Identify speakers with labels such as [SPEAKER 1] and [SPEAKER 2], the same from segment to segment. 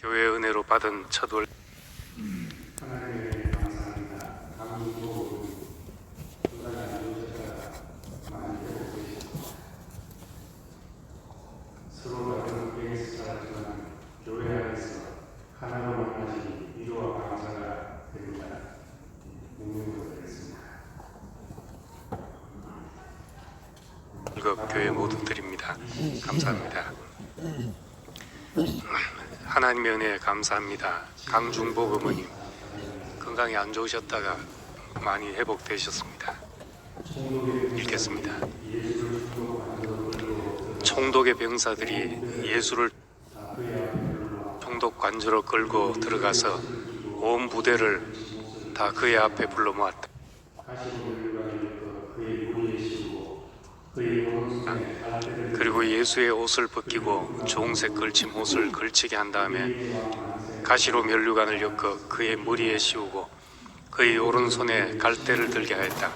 [SPEAKER 1] 교회 은혜로 받은 첫 월.
[SPEAKER 2] 하나님께 감사합니다. 아무도 누가 나누셨다가 많이 배우고 계시고 서로 다른 교회에서 살았지만 교회 안에서 하나로 만나시니 위로와 감사가 됩니다. 묵묵으로 드리겠습니다.
[SPEAKER 1] 교회 모두 드립니다. 감사합니다. 하나님의 은혜에 감사합니다. 강중복 어머님 건강이 안 좋으셨다가 많이 회복되셨습니다. 읽겠습니다. 총독의 병사들이 예수를 총독 관저로 끌고 들어가서 온 부대를 다 그의 앞에 불러 모았다. 그리고 예수의 옷을 벗기고 주홍색 걸침 옷을 걸치게 한 다음에 가시로 면류관을 엮어 그의 머리에 씌우고 그의 오른손에 갈대를 들게 하였다.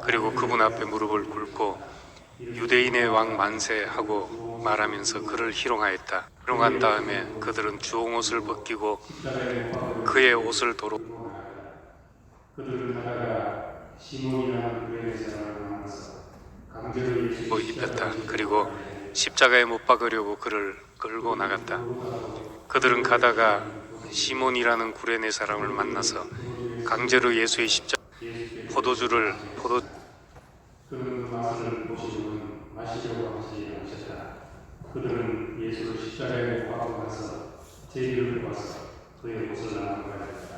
[SPEAKER 1] 그리고 그분 앞에 무릎을 꿇고 유대인의 왕 만세하고 말하면서 그를 희롱하였다. 희롱한 다음에 그들은 주홍옷을 벗기고 그의 옷을 도로
[SPEAKER 2] 시몬이라는 교회의 사람을 만나서
[SPEAKER 1] 입혔다. 그리고 십자가에 못 박으려고 그를 끌고 나갔다. 그들은 가다가 시몬이라는 구레네 사람을 만나서 강제로 예수의 십자가 포도주를
[SPEAKER 2] 그는 맛을 보시고는 마시려고 하지 않으셨다. 그들은 예수를 십자가에 못 박고 가서 제비를 모아서 그의 옷을 나눠가였다.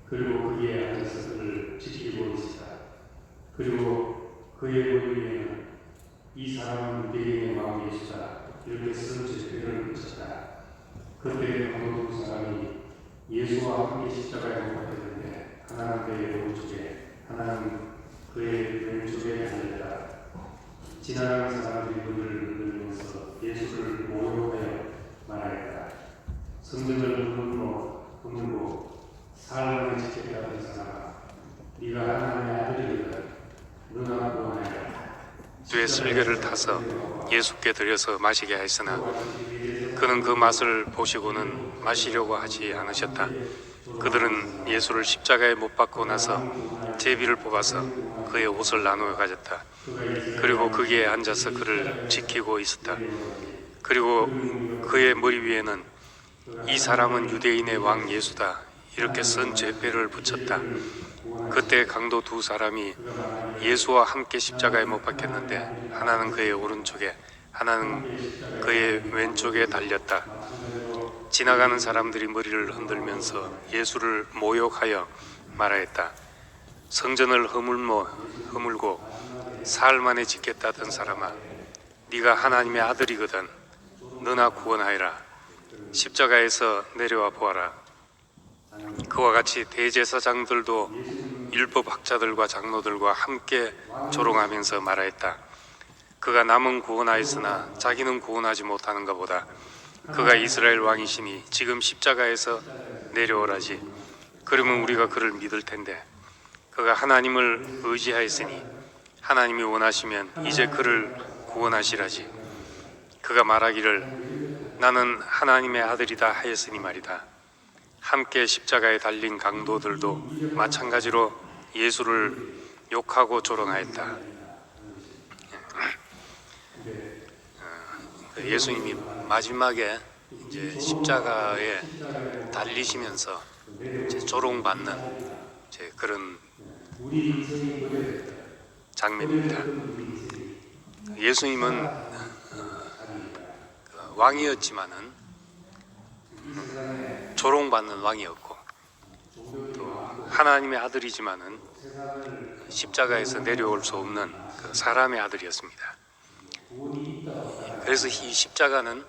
[SPEAKER 2] 그리고 거기에 앉아서 그를 지키고 있었다. 그리고 그의 머리 위에는 이 사람은 유대인의 왕 예수다 이렇게 쓴 제표를 붙였다. 그때 강도 두 사람이 예수와 함께 십자가에 못 박혔는데 하나는 그의 오른쪽에 하나는 그의 왼쪽에 달렸다. 지나가는 사람들이 그를 끌면서 예수를 모욕하여 말하였다. 성전을 허물고 사흘 만에 지켰다는 사람아, 네가 하나님의 아들이거든 너나 구원하여라.
[SPEAKER 1] 주의 쓸개를 타서 예수께 드려서 마시게 하였으나 그는 그 맛을 보시고는 마시려고 하지 않으셨다. 그들은 예수를 십자가에 못 박고 나서 제비를 뽑아서 그의 옷을 나누어 가졌다. 그리고 거기에 앉아서 그를 지키고 있었다. 그리고 그의 머리 위에는 이 사람은 유대인의 왕 예수다 이렇게 쓴 제패를 붙였다. 그때 강도 두 사람이 예수와 함께 십자가에 못 박혔는데 하나는 그의 오른쪽에 하나는 그의 왼쪽에 달렸다. 지나가는 사람들이 머리를 흔들면서 예수를 모욕하여 말하였다. 성전을 허물고 사흘 만에 짓겠다던 사람아, 네가 하나님의 아들이거든 너나 구원하여라. 십자가에서 내려와 보아라. 그와 같이 대제사장들도 율법학자들과 장로들과 함께 조롱하면서 말하였다. 그가 남은 구원하였으나 자기는 구원하지 못하는가 보다. 그가 이스라엘 왕이시니 지금 십자가에서 내려오라지. 그러면 우리가 그를 믿을 텐데. 그가 하나님을 의지하였으니 하나님이 원하시면 이제 그를 구원하시라지. 그가 말하기를 나는 하나님의 아들이다 하였으니 말이다. 함께 십자가에 달린 강도들도 마찬가지로 예수를 욕하고 조롱하였다. 예수님이 마지막에 이제 십자가에 달리시면서 이제 조롱받는 이제 그런 장면입니다. 예수님은 왕이었지만은 조롱받는 왕이었고 또 하나님의 아들이지만은 십자가에서 내려올 수 없는 그 사람의 아들이었습니다. 그래서 이 십자가는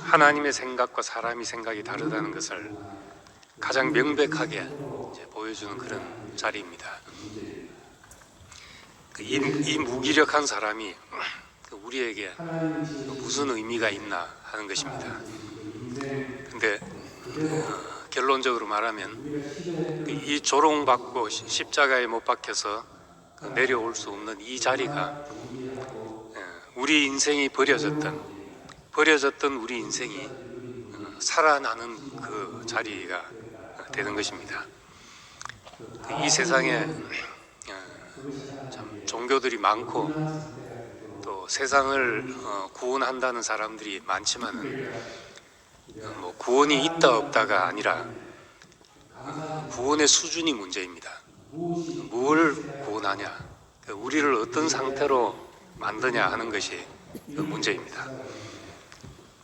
[SPEAKER 1] 하나님의 생각과 사람의 생각이 다르다는 것을 가장 명백하게 이제 보여주는 그런 자리입니다. 이 무기력한 사람이 우리에게 무슨 의미가 있나 하는 것입니다. 근데 결론적으로 말하면 이 조롱받고 십자가에 못 박혀서 내려올 수 없는 이 자리가 우리 인생이 버려졌던 우리 인생이 살아나는 그 자리가 되는 것입니다. 이 세상에 참 종교들이 많고 또 세상을 구원한다는 사람들이 많지만은 뭐 구원이 있다 없다가 아니라 구원의 수준이 문제입니다. 뭘 구원하냐, 우리를 어떤 상태로 만드냐 하는 것이 문제입니다.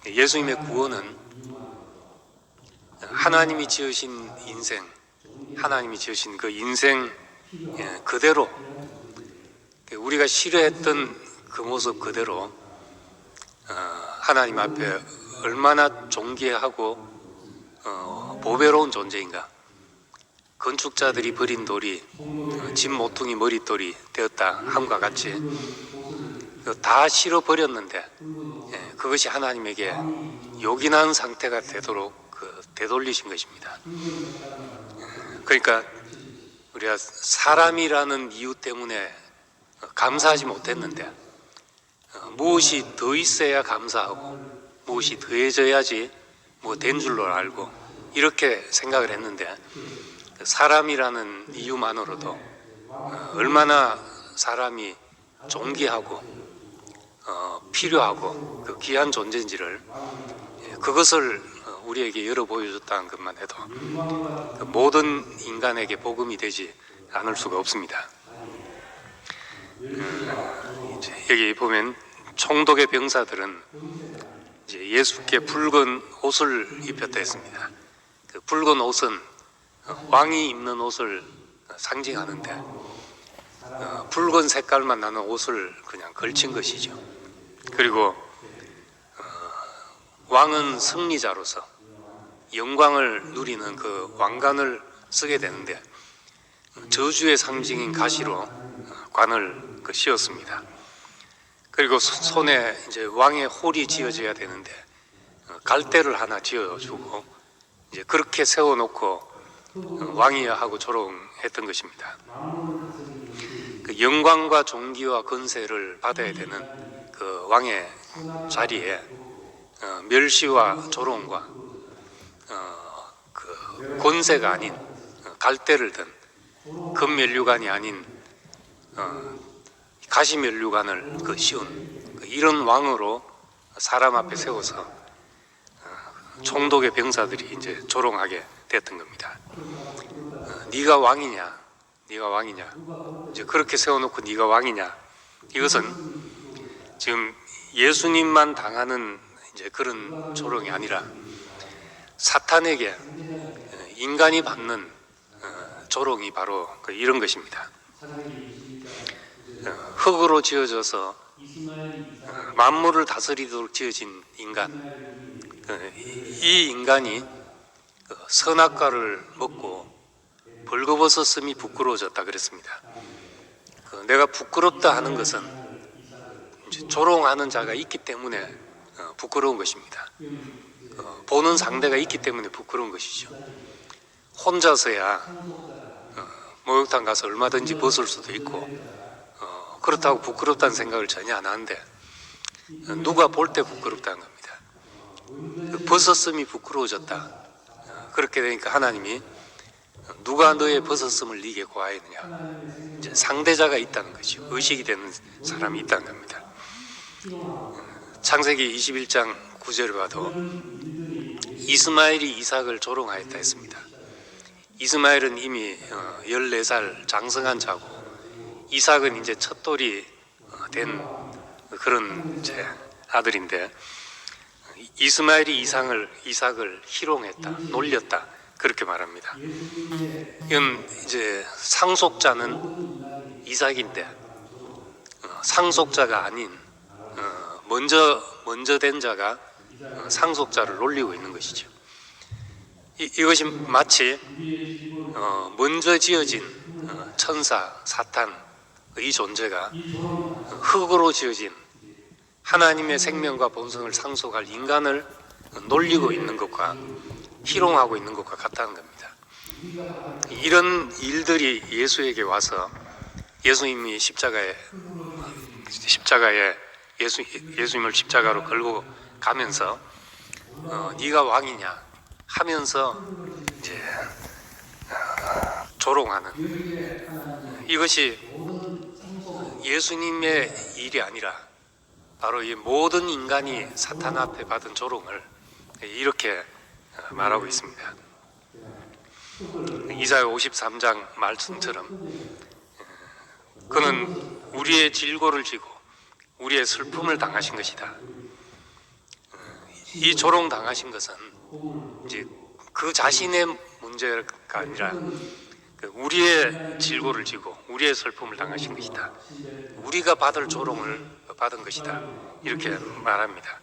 [SPEAKER 1] 예수님의 구원은 하나님이 지으신 인생, 하나님이 지으신 그 인생 그대로, 우리가 싫어했던 그 모습 그대로 하나님 앞에 얼마나 존귀하고 보배로운 존재인가. 건축자들이 버린 돌이 집 모퉁이 머릿돌이 되었다 함과 같이 다 실어버렸는데 그것이 하나님에게 요긴한 상태가 되도록 되돌리신 것입니다. 그러니까 우리가 사람이라는 이유 때문에 감사하지 못했는데 무엇이 더 있어야 감사하고 무엇이 더해져야지 뭐 된 줄로 알고 이렇게 생각을 했는데 사람이라는 이유만으로도 얼마나 사람이 존귀하고 필요하고 그 귀한 존재인지를 그것을 우리에게 열어 보여줬다는 것만 해도 모든 인간에게 복음이 되지 않을 수가 없습니다. 여기 보면 총독의 병사들은 이제 예수께 붉은 옷을 입혔다 했습니다. 그 붉은 옷은 왕이 입는 옷을 상징하는데 붉은 색깔만 나는 옷을 그냥 걸친 것이죠. 그리고 왕은 승리자로서 영광을 누리는 그 왕관을 쓰게 되는데 저주의 상징인 가시로 관을 씌웠습니다. 그리고 손에 이제 왕의 홀이 지어져야 되는데 갈대를 하나 지어주고 이제 그렇게 세워놓고 왕이야 하고 조롱했던 것입니다. 그 영광과 존귀와 건세를 받아야 되는 그 왕의 자리에 멸시와 조롱과 그 권세가 아닌 갈대를 든 금면류관이 아닌 가시면류관을 씌운 이런 왕으로 사람 앞에 세워서 총독의 병사들이 이제 조롱하게 됐던 겁니다. 네가 왕이냐, 네가 왕이냐, 이제 그렇게 세워놓고 네가 왕이냐. 이것은 지금 예수님만 당하는 이제 그런 조롱이 아니라 사탄에게 인간이 받는 조롱이 바로 이런 것입니다. 흙으로 지어져서 만물을 다스리도록 지어진 인간, 이 인간이 선악과를 먹고 벌거벗었음이 부끄러워졌다 그랬습니다. 내가 부끄럽다 하는 것은 조롱하는 자가 있기 때문에 부끄러운 것입니다. 보는 상대가 있기 때문에 부끄러운 것이죠. 혼자서야 목욕탕 가서 얼마든지 벗을 수도 있고 그렇다고 부끄럽다는 생각을 전혀 안 하는데 누가 볼 때 부끄럽다는 겁니다. 벗었음이 부끄러워졌다. 그렇게 되니까 하나님이 누가 너의 벗었음을 네게 고하였느냐. 이제 상대자가 있다는 것이죠. 의식이 되는 사람이 있다는 겁니다. 창세기 21장 9절을 봐도 이스마엘이 이삭을 조롱하였다 했습니다. 이스마엘은 이미 14살 장성한 자고 이삭은 이제 첫돌이 된 그런 이제 아들인데 이스마엘이 이삭을 희롱했다, 놀렸다 그렇게 말합니다. 이건 이제 상속자는 이삭인데 상속자가 아닌 먼저 된 자가 상속자를 놀리고 있는 것이죠. 이것이 마치 먼저 지어진 천사 사탄 이 존재가 흙으로 지어진 하나님의 생명과 본성을 상속할 인간을 놀리고 있는 것과 희롱하고 있는 것과 같다는 겁니다. 이런 일들이 예수에게 와서 예수님이 십자가에 예수님을 십자가로 걸고 가면서 네가 왕이냐 하면서 이제 조롱하는, 이것이 예수님의 일이 아니라 바로 이 모든 인간이 사탄 앞에 받은 조롱을 이렇게 말하고 있습니다. 이사야 53장 말씀처럼 그는 우리의 질고를 지고 우리의 슬픔을 당하신 것이다. 이 조롱 당하신 것은 이제 그 자신의 문제가 아니라 우리의 질고를 지고 우리의 슬픔을 당하신 것이다. 우리가 받을 조롱을 받은 것이다. 이렇게 말합니다.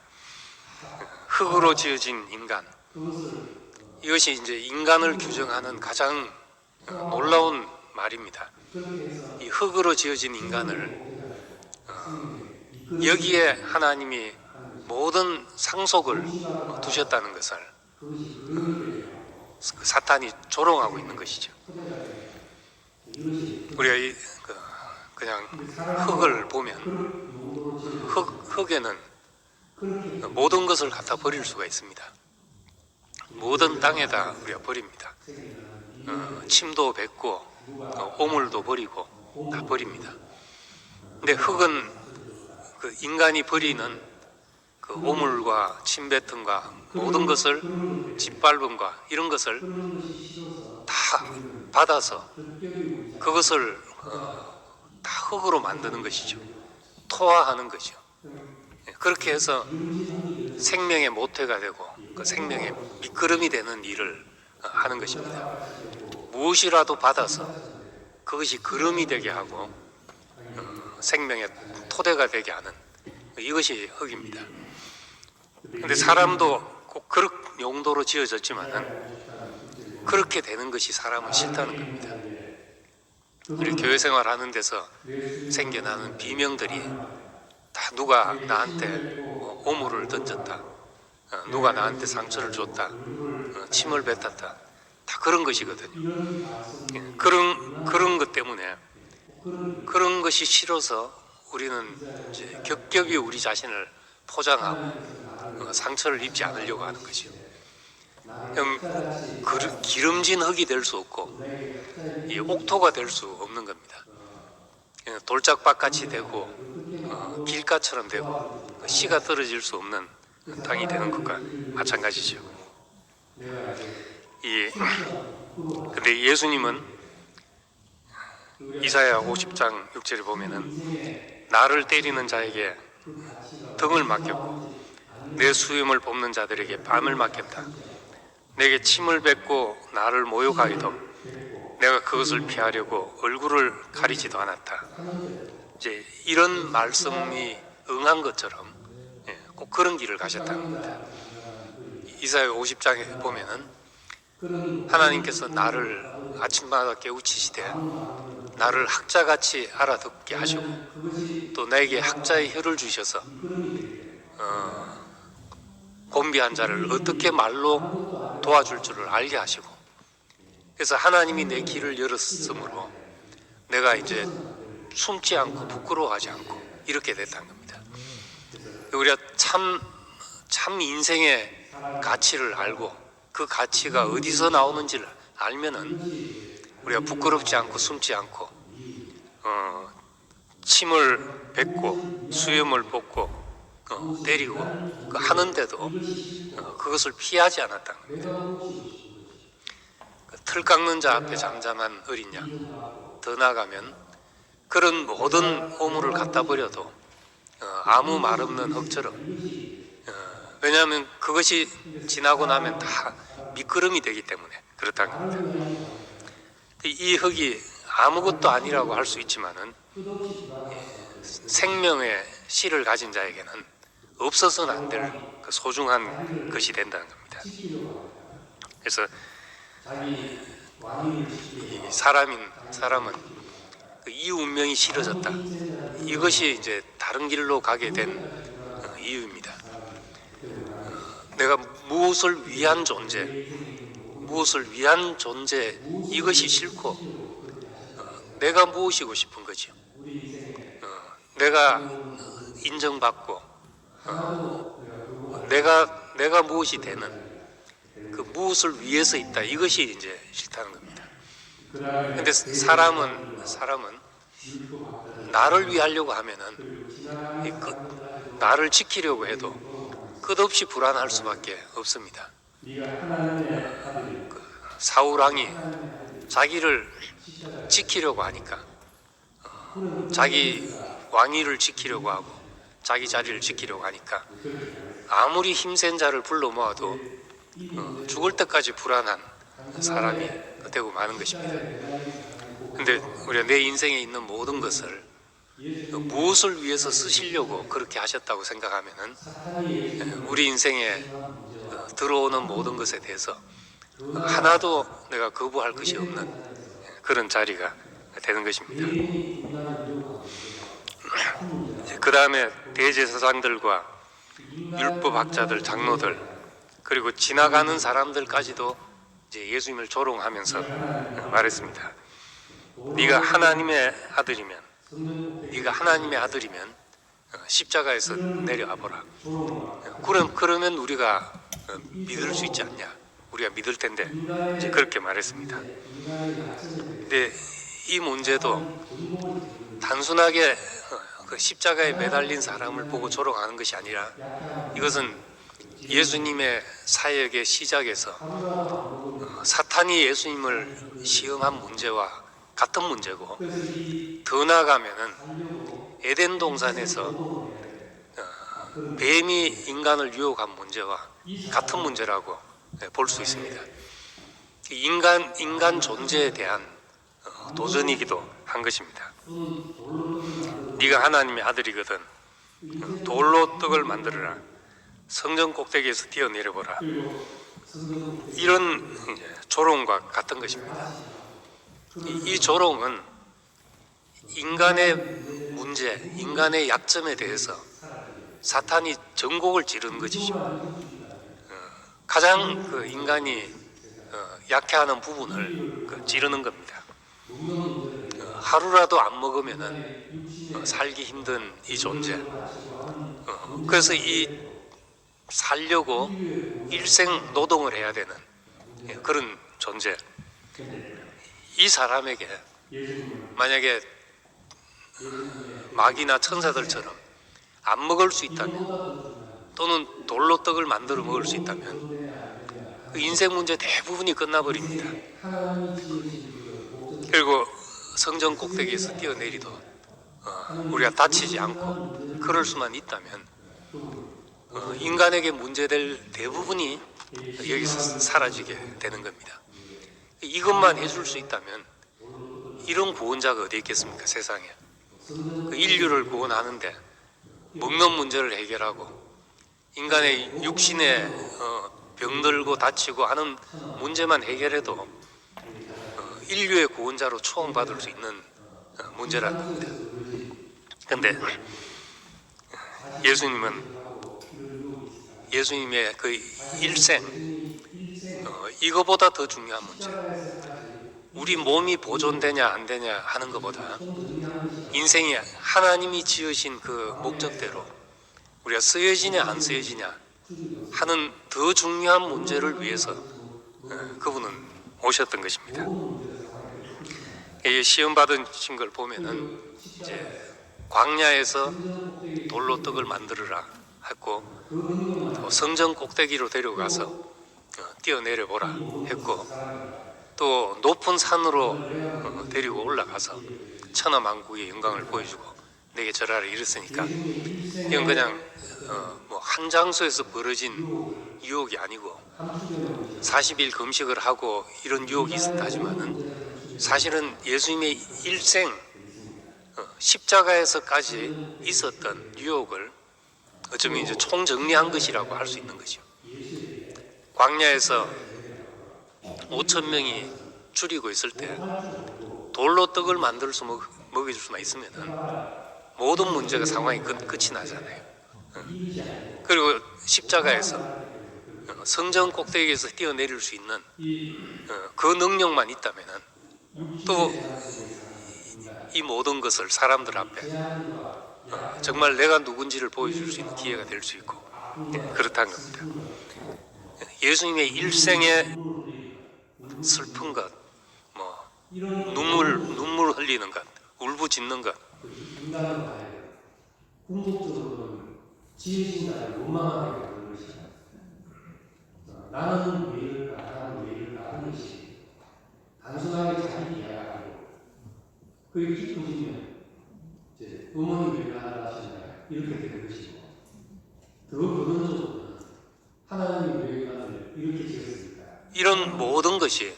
[SPEAKER 1] 흙으로 지어진 인간, 이것이 이제 인간을 규정하는 가장 놀라운 말입니다. 이 흙으로 지어진 인간을 여기에 하나님이 모든 상속을 두셨다는 것을 사탄이 조롱하고 있는 것이죠. 우리가 그냥 흙을 보면 흙에는 모든 것을 갖다 버릴 수가 있습니다. 모든 땅에다 우리가 버립니다. 침도 뱉고 오물도 버리고 다 버립니다. 근데 흙은 그 인간이 버리는 그 오물과 침뱉음과 모든 것을 짓밟음과 이런 것을 다 받아서 그것을 다 흙으로 만드는 것이죠. 토화하는 것이죠. 그렇게 해서 생명의 모태가 되고 그 생명의 밑거름이 되는 일을 하는 것입니다. 무엇이라도 받아서 그것이 거름이 되게 하고 생명의 토대가 되게 하는 이것이 흙입니다. 그런데 사람도 꼭 그런 용도로 지어졌지만은 그렇게 되는 것이 사람은 싫다는 겁니다. 우리 교회 생활하는 데서 생겨나는 비명들이 다 누가 나한테 오물을 던졌다, 누가 나한테 상처를 줬다, 침을 뱉었다, 다 그런 것이거든요. 그런 것 때문에 그런 것이 싫어서 우리는 이제 격격이 우리 자신을 포장하고 상처를 입지 않으려고 하는 거죠. 기름진 흙이 될 수 없고 이 옥토가 될 수 없는 겁니다. 돌짝밭같이 되고 길가처럼 되고 씨가 떨어질 수 없는 땅이 되는 것과 마찬가지죠. 근데 예수님은 이사야 50장 6절에 보면은 나를 때리는 자에게 등을 맡겼고 내 수염을 뽑는 자들에게 뺨을 맡겼다. 내게 침을 뱉고 나를 모욕하기도 내가 그것을 피하려고 얼굴을 가리지도 않았다. 이제 이런 말씀이 응한 것처럼 꼭 그런 길을 가셨다는 겁니다. 이사야 50장에 보면은 하나님께서 나를 아침마다 깨우치시되 나를 학자같이 알아듣게 하시고 또 나에게 학자의 혀를 주셔서 곤비한 자를 어떻게 말로 도와줄 줄을 알게 하시고, 그래서 하나님이 내 길을 열었으므로 내가 이제 숨지 않고 부끄러워하지 않고 이렇게 됐다는 겁니다. 우리가 참 인생의 가치를 알고 그 가치가 어디서 나오는지를 알면은 우리가 부끄럽지 않고 숨지 않고 침을 뱉고 수염을 뽑고 때리고 하는데도 그것을 피하지 않았다는 겁니다. 틀 깎는 자 앞에 잠잠한 어린 양, 더 나아가면 그런 모든 오물을 갖다 버려도 아무 말 없는 흙처럼, 왜냐하면 그것이 지나고 나면 다 미끄럼이 되기 때문에 그렇다는 겁니다. 이 흙이 아무것도 아니라고 할 수 있지만은 생명의 씨를 가진 자에게는 없어서는 안 될 그 소중한 것이 된다는 겁니다. 그래서 이 사람은 이 운명이 싫어졌다. 이것이 이제 다른 길로 가게 된 이유입니다. 내가 무엇을 위한 존재, 이것이 싫고 내가 무엇이고 싶은 거죠. 내가 인정받고 내가 무엇이 되는 그 무엇을 위해서 있다, 이것이 이제 싫다는 겁니다. 근데 사람은 나를 위하려고 하면은 나를 지키려고 해도 끝없이 불안할 수밖에 없습니다. 사울 왕이 자기를 지키려고 하니까, 자기 왕위를 지키려고 하고 자기 자리를 지키려고 하니까 아무리 힘센 자를 불러 모아도 죽을 때까지 불안한 사람이 되고 마는 것입니다. 근데 우리가 내 인생에 있는 모든 것을 무엇을 위해서 쓰시려고 그렇게 하셨다고 생각하면은 우리 인생에 들어오는 모든 것에 대해서 하나도 내가 거부할 것이 없는 그런 자리가 되는 것입니다. 그 다음에 대제사장들과 율법학자들, 장로들, 그리고 지나가는 사람들까지도 이제 예수님을 조롱하면서 말했습니다. 네가 하나님의 아들이면 십자가에서 내려와 보라. 그러면 우리가 믿을 수 있지 않냐? 우리가 믿을 텐데, 이제 그렇게 말했습니다. 근데 이 문제도 단순하게 그 십자가에 매달린 사람을 보고 조롱하는 것이 아니라, 이것은 예수님의 사역의 시작에서 사탄이 예수님을 시험한 문제와 같은 문제고, 더 나아가면은 에덴 동산에서 뱀이 인간을 유혹한 문제와 같은 문제라고 볼 수 있습니다. 인간 존재에 대한 도전이기도 한 것입니다. 네가 하나님의 아들이거든 돌로 떡을 만들어라. 성전 꼭대기에서 뛰어내려보라. 이런 조롱과 같은 것입니다. 이 조롱은 인간의 문제, 인간의 약점에 대해서 사탄이 전곡을 찌르는 것이죠. 가장 그 인간이 약해하는 부분을 찌르는 겁니다. 하루라도 안 먹으면은 살기 힘든 이 존재. 그래서 이 살려고 일생 노동을 해야 되는 그런 존재. 이 사람에게 만약에 마귀나 천사들처럼 안 먹을 수 있다면, 또는 돌로 떡을 만들어 먹을 수 있다면 그 인생 문제 대부분이 끝나버립니다. 그리고 성전 꼭대기에서 뛰어내리도 우리가 다치지 않고 그럴 수만 있다면 인간에게 문제될 대부분이 여기서 사라지게 되는 겁니다. 이것만 해줄 수 있다면 이런 구원자가 어디 있겠습니까, 세상에. 그 인류를 구원하는데 먹는 문제를 해결하고 인간의 육신에 병들고 다치고 하는 문제만 해결해도 인류의 구원자로 초청받을 수 있는 문제라는 겁니다. 그런데 예수님의 그 일생, 이거보다 더 중요한 문제, 우리 몸이 보존되냐 안 되냐 하는 것보다 인생이 하나님이 지으신 그 목적대로 우리가 쓰여지냐 안 쓰여지냐 하는 더 중요한 문제를 위해서 그분은 오셨던 것입니다. 이 시험 받으신 걸 보면은 이제 광야에서 돌로 떡을 만들어라 했고, 또 성전 꼭대기로 데려가서 뛰어내려 보라 했고, 또 높은 산으로 데리고 올라가서 천하만국의 영광을 보여주고 내게 절하라 이랬으니까, 이건 그냥 뭐 한 장소에서 벌어진 유혹이 아니고 40일 금식을 하고 이런 유혹이 있었다 하지만은 사실은 예수님의 일생 십자가에서까지 있었던 유혹을 어쩌면 이제 총정리한 것이라고 할 수 있는 거죠. 광야에서 5,000명이 줄이고 있을 때 돌로 떡을 만들어서 먹여줄 수만 있으면은 모든 문제가 상황이 끝이 나잖아요. 그리고 십자가에서 성전 꼭대기에서 뛰어내릴 수 있는 그 능력만 있다면은 또 이 모든 것을 사람들 앞에 정말 내가 누군지를 보여줄 수 있는 기회가 될 수 있고 그렇다는 겁니다. 예수님의 일생의 슬픈 것, 뭐 눈물 흘리는 것, 울부짖는 것,
[SPEAKER 2] 인간으로 봐야 돼요. 궁극적으로는 지으신 자를 원망하게 만드는 것이다. 나는 왜 이럴까, 나는 왜 이럴까 하는 것이 단순하게 자기 이해가 아니고 그게 깊어지면 이제 어머니 왜 나를 하셨나요? 이렇게 되는 것이고 더 근원적으로는 하나님이 왜 나를 이렇게 지었습니까?
[SPEAKER 1] 이런 모든 것이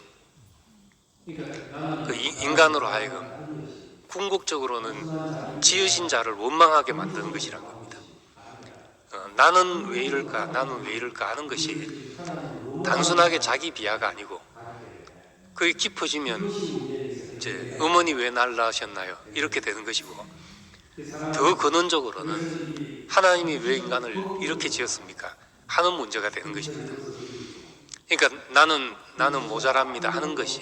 [SPEAKER 2] 그러니까
[SPEAKER 1] 그 인간으로 하여금 궁극적으로는 지으신 자를 원망하게 만드는 것이란 겁니다. 나는 왜 이럴까, 나는 왜 이럴까 하는 것이 단순하게 자기 비하가 아니고 그게 깊어지면 이제 어머니 왜 날 낳으셨나요? 이렇게 되는 것이고 더 근원적으로는 하나님이 왜 인간을 이렇게 지었습니까? 하는 문제가 되는 것입니다. 그러니까 나는 모자랍니다 하는 것이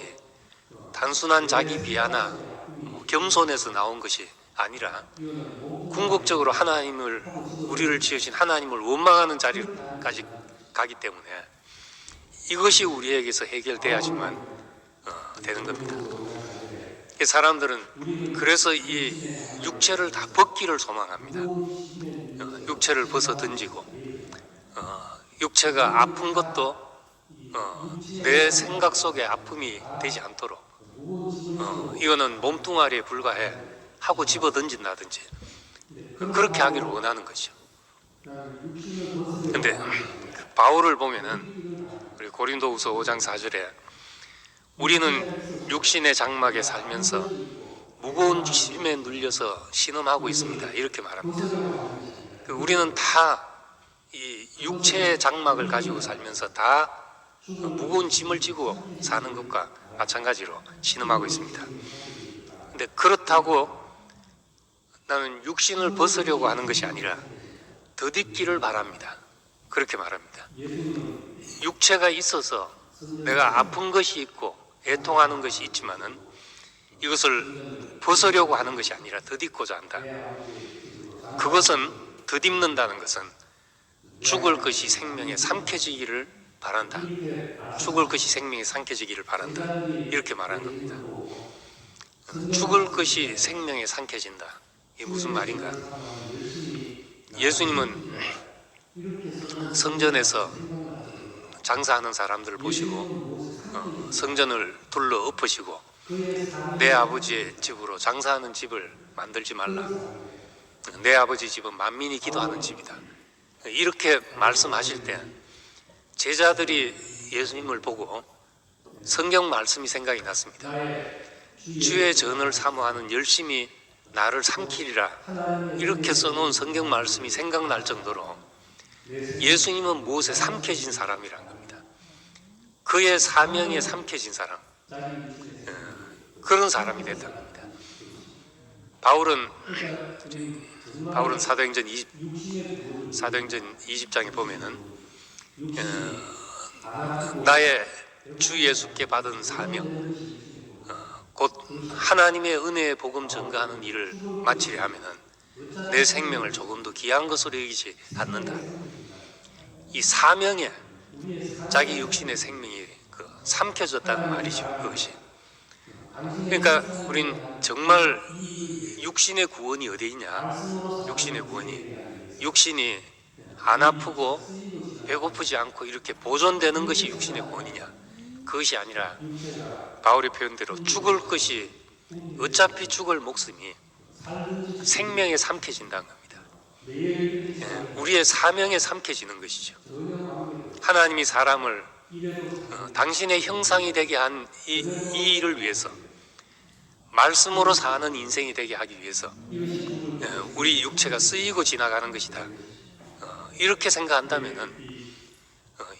[SPEAKER 1] 단순한 자기 비하나 겸손에서 나온 것이 아니라 궁극적으로 우리를 지으신 하나님을 원망하는 자리까지 가기 때문에 이것이 우리에게서 해결돼야지만 되는 겁니다. 사람들은 그래서 이 육체를 다 벗기를 소망합니다. 육체를 벗어 던지고 육체가 아픈 것도 내 생각 속에 아픔이 되지 않도록 이거는 몸뚱아리에 불과해 하고 집어 던진다든지 그렇게 하기를 원하는 것이죠. 근데 바울을 보면은 우리 고린도후서 5장 4절에 우리는 육신의 장막에 살면서 무거운 짐에 눌려서 신음하고 있습니다. 이렇게 말합니다. 우리는 다 이 육체의 장막을 가지고 살면서 다 무거운 짐을 지고 사는 것과 마찬가지로 신음하고 있습니다. 근데 그렇다고 나는 육신을 벗으려고 하는 것이 아니라 덧입기를 바랍니다. 그렇게 말합니다. 육체가 있어서 내가 아픈 것이 있고 애통하는 것이 있지만은 이것을 벗으려고 하는 것이 아니라 덧입고자 한다. 그것은 덧입는다는 것은 죽을 것이 생명에 삼켜지기를 바란다. 죽을 것이 생명에 삼켜지기를 바란다. 이렇게 말하는 겁니다. 죽을 것이 생명에 삼켜진다. 이게 무슨 말인가? 예수님은 성전에서 장사하는 사람들을 보시고 성전을 둘러 엎으시고 내 아버지의 집으로 장사하는 집을 만들지 말라. 내 아버지 집은 만민이 기도하는 집이다. 이렇게 말씀하실 때 제자들이 예수님을 보고 성경 말씀이 생각이 났습니다. 주의 전을 사모하는 열심히 나를 삼키리라 이렇게 써놓은 성경 말씀이 생각날 정도로 예수님은 무엇에 삼켜진 사람이란 겁니다. 그의 사명에 삼켜진 사람, 그런 사람이 됐다는 겁니다. 바울은 사도행전 20장에 보면은 나의 주 예수께 받은 사명, 곧 하나님의 은혜의 복음 전가하는 일을 마치려 하면은 내 생명을 조금도 귀한 것으로 여기지 않는다. 이 사명에 자기 육신의 생명이 삼켜졌다는 말이죠. 그것이. 그러니까 우린 정말 육신의 구원이 어디 있냐? 육신의 구원이 육신이 안 아프고 배고프지 않고 이렇게 보존되는 것이 육신의 구원이냐? 그것이 아니라 바울의 표현대로 죽을 것이 어차피 죽을 목숨이 생명에 삼켜진다는 겁니다. 우리의 사명에 삼켜지는 것이죠. 하나님이 사람을 당신의 형상이 되게 한 이 일을 위해서 말씀으로 사는 인생이 되게 하기 위해서 우리 육체가 쓰이고 지나가는 것이다. 이렇게 생각한다면은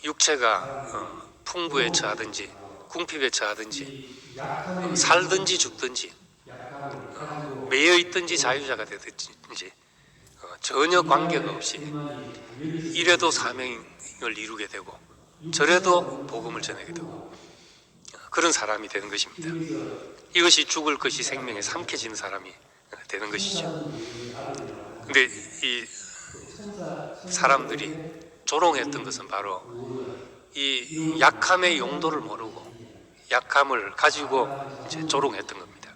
[SPEAKER 1] 육체가 풍부에 처하든지 궁핍에 처하든지 살든지 죽든지 매여 있든지 자유자가 되든지 전혀 관계가 없이 이래도 사명을 이루게 되고 저래도 복음을 전하게 되고 그런 사람이 되는 것입니다. 이것이 죽을 것이 생명에 삼켜지는 사람이 되는 것이죠. 근데 이 사람들이 조롱했던 것은 바로 이 약함의 용도를 모르고 약함을 가지고 이제 조롱했던 겁니다.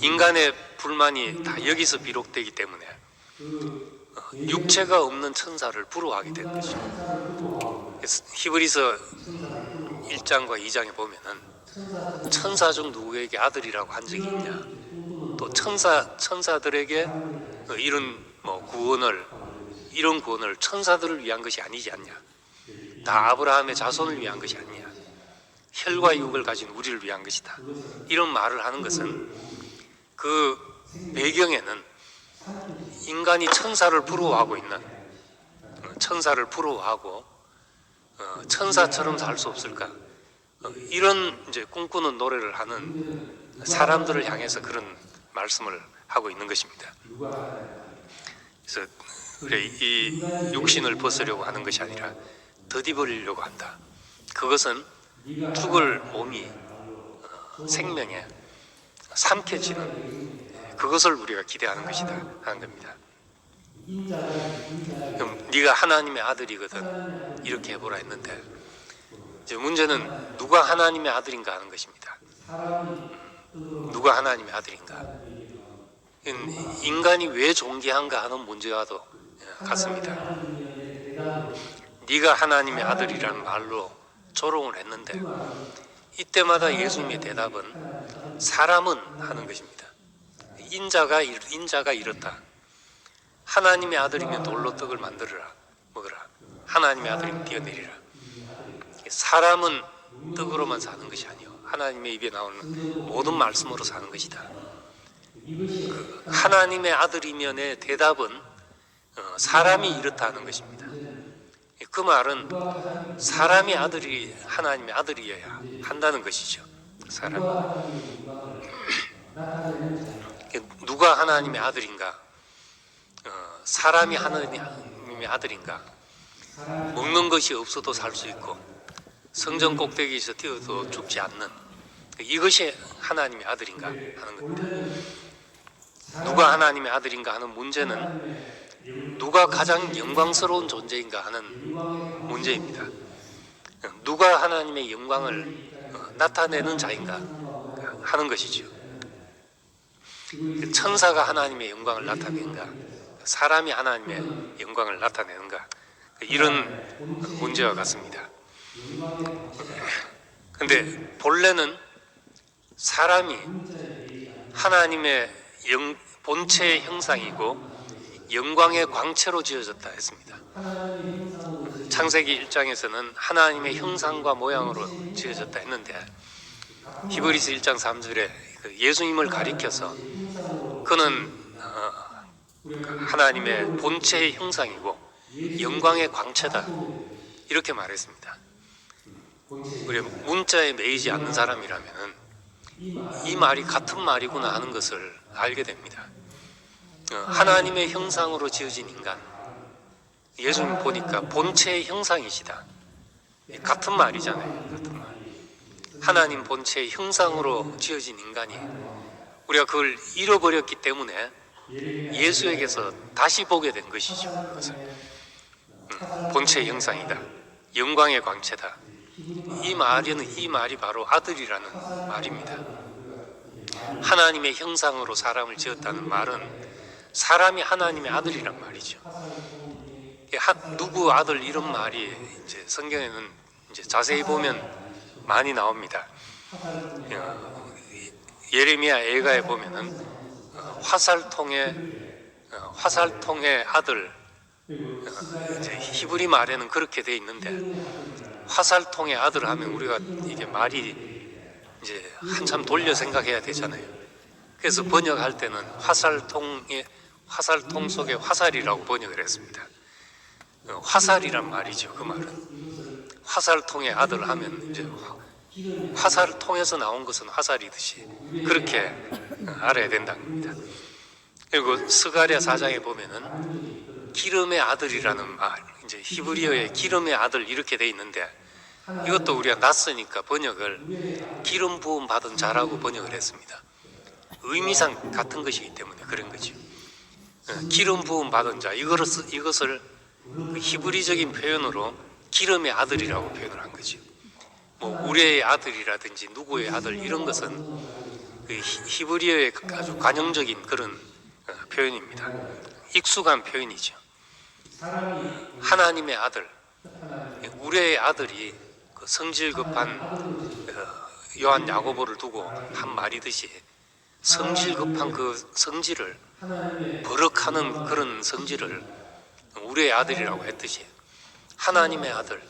[SPEAKER 1] 인간의 불만이 다 여기서 비롯되기 때문에 육체가 없는 천사를 부러워하게 된 것이죠. 히브리서 1장과 2장에 보면은 천사 중 누구에게 아들이라고 한 적이 있냐, 또 천사들에게 이런 구원을 천사들을 위한 것이 아니지 않냐, 다 아브라함의 자손을 위한 것이 아니냐, 혈과 육을 가진 우리를 위한 것이다. 이런 말을 하는 것은 그 배경에는 인간이 천사를 부러워하고 천사처럼 살 수 없을까, 이런 이제 꿈꾸는 노래를 하는 사람들을 향해서 그런 말씀을 하고 있는 것입니다. 그래서 그래, 이 육신을 벗으려고 하는 것이 아니라 덧입으려고 한다. 그것은 죽을 몸이 생명에 삼켜지는 그것을 우리가 기대하는 것이다 하는 겁니다. 그럼 네가 하나님의 아들이거든 이렇게 해보라 했는데, 이제 문제는 누가 하나님의 아들인가 하는 것입니다. 누가 하나님의 아들인가? 인간이 왜 존귀한가 하는 문제와도 같습니다. 네가 하나님의 아들이라는 말로 조롱을 했는데, 이때마다 예수님의 대답은 사람은 하는 것입니다. 인자가 이렇다. 하나님의 아들이면 돌로 떡을 만들어라 먹으라. 하나님의 아들이면 뛰어내리라. 사람은 떡으로만 사는 것이 아니요, 하나님의 입에 나오는 모든 말씀으로 사는 것이다. 하나님의 아들이면의 대답은 사람이 이렇다 하는 것입니다. 그 말은 사람이 하나님의 아들이어야 한다는 것이죠. 사람이. 누가 하나님의 아들인가? 사람이 하나님의 아들인가? 먹는 것이 없어도 살 수 있고 성전 꼭대기에서 뛰어도 죽지 않는, 이것이 하나님의 아들인가 하는 겁니다. 누가 하나님의 아들인가 하는 문제는 누가 가장 영광스러운 존재인가 하는 문제입니다. 누가 하나님의 영광을 나타내는 자인가 하는 것이죠. 천사가 하나님의 영광을 나타내는가, 사람이 하나님의 영광을 나타내는가, 이런 문제와 같습니다. 그런데 본래는 사람이 하나님의 본체의 형상이고 영광의 광채로 지어졌다 했습니다. 창세기 1장에서는 하나님의 형상과 모양으로 지어졌다 했는데, 히브리서 1장 3절에 예수님을 가리켜서 그는 하나님의 본체의 형상이고 영광의 광채다 이렇게 말했습니다. 우리 문자에 매이지 않는 사람이라면 이 말이 같은 말이구나 하는 것을 알게 됩니다. 하나님의 형상으로 지어진 인간, 예수님 보니까 본체의 형상이시다. 같은 말이잖아요. 같은 말. 하나님 본체의 형상으로 지어진 인간이 우리가 그걸 잃어버렸기 때문에 예수에게서 다시 보게 된 것이죠. 그것을. 본체의 형상이다. 영광의 광채다. 이 말이 바로 아들이라는 말입니다. 하나님의 형상으로 사람을 지었다는 말은 사람이 하나님의 아들이란 말이죠. 누구 아들 이런 말이 이제 성경에는 이제 자세히 보면 많이 나옵니다. 예레미야 애가에 보면은 화살통의 아들, 이제 히브리 말에는 그렇게 돼 있는데, 화살통의 아들 하면 우리가 이게 말이 이제 한참 돌려 생각해야 되잖아요. 그래서 번역할 때는 화살통 속에 화살이라고 번역을 했습니다. 화살이란 말이죠. 그 말은 화살통의 아들 하면 이제 화살통에서 나온 것은 화살이듯이 그렇게 알아야 된다는 겁니다. 그리고 스가랴 4장에 보면은 기름의 아들이라는 말, 이제 히브리어의 기름의 아들 이렇게 돼 있는데, 이것도 우리가 낯서니까 번역을 기름 부음 받은 자라고 번역을 했습니다. 의미상 같은 것이기 때문에 그런 거죠. 기름 부음 받은 자, 이것을 히브리적인 표현으로 기름의 아들이라고 표현을 한 거죠. 뭐 우리의 아들이라든지 누구의 아들 이런 것은 그 히브리어의 아주 관용적인 그런 표현입니다. 익숙한 표현이죠. 하나님의 아들, 우리의 아들이 그 성질 급한 요한 야고보를 두고 한 말이듯이 성질 급한 그 성질을 버럭하는 그런 성질을 우리의 아들이라고 했듯이 하나님의 아들,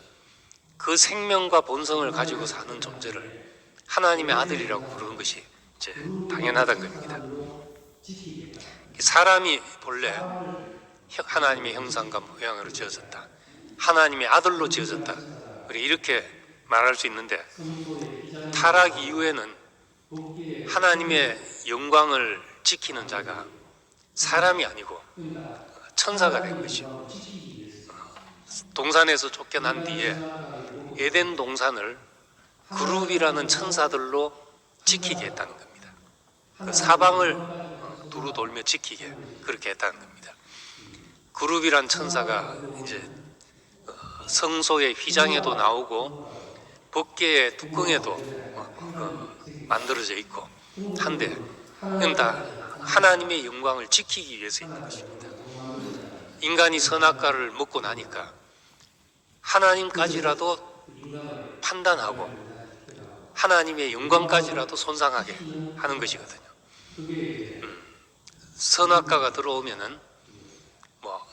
[SPEAKER 1] 그 생명과 본성을 가지고 사는 존재를 하나님의 아들이라고 부르는 것이 이제 당연하다는 겁니다. 사람이 본래 하나님의 형상과 모양으로 지어졌다, 하나님의 아들로 지어졌다, 이렇게 말할 수 있는데, 타락 이후에는 하나님의 영광을 지키는 자가 사람이 아니고 천사가 된 것이죠. 동산에서 쫓겨난 뒤에 에덴 동산을 그룹이라는 천사들로 지키게 했다는 겁니다. 그 사방을 두루 돌며 지키게 그렇게 했다는 겁니다. 그룹이란 천사가 이제 성소의 휘장에도 나오고 법궤의 뚜껑에도 만들어져 있고 한데, 이건 다 하나님의 영광을 지키기 위해서 있는 것입니다. 인간이 선악과를 먹고 나니까 하나님까지라도 판단하고 하나님의 영광까지라도 손상하게 하는 것이거든요. 선악과가 들어오면은 뭐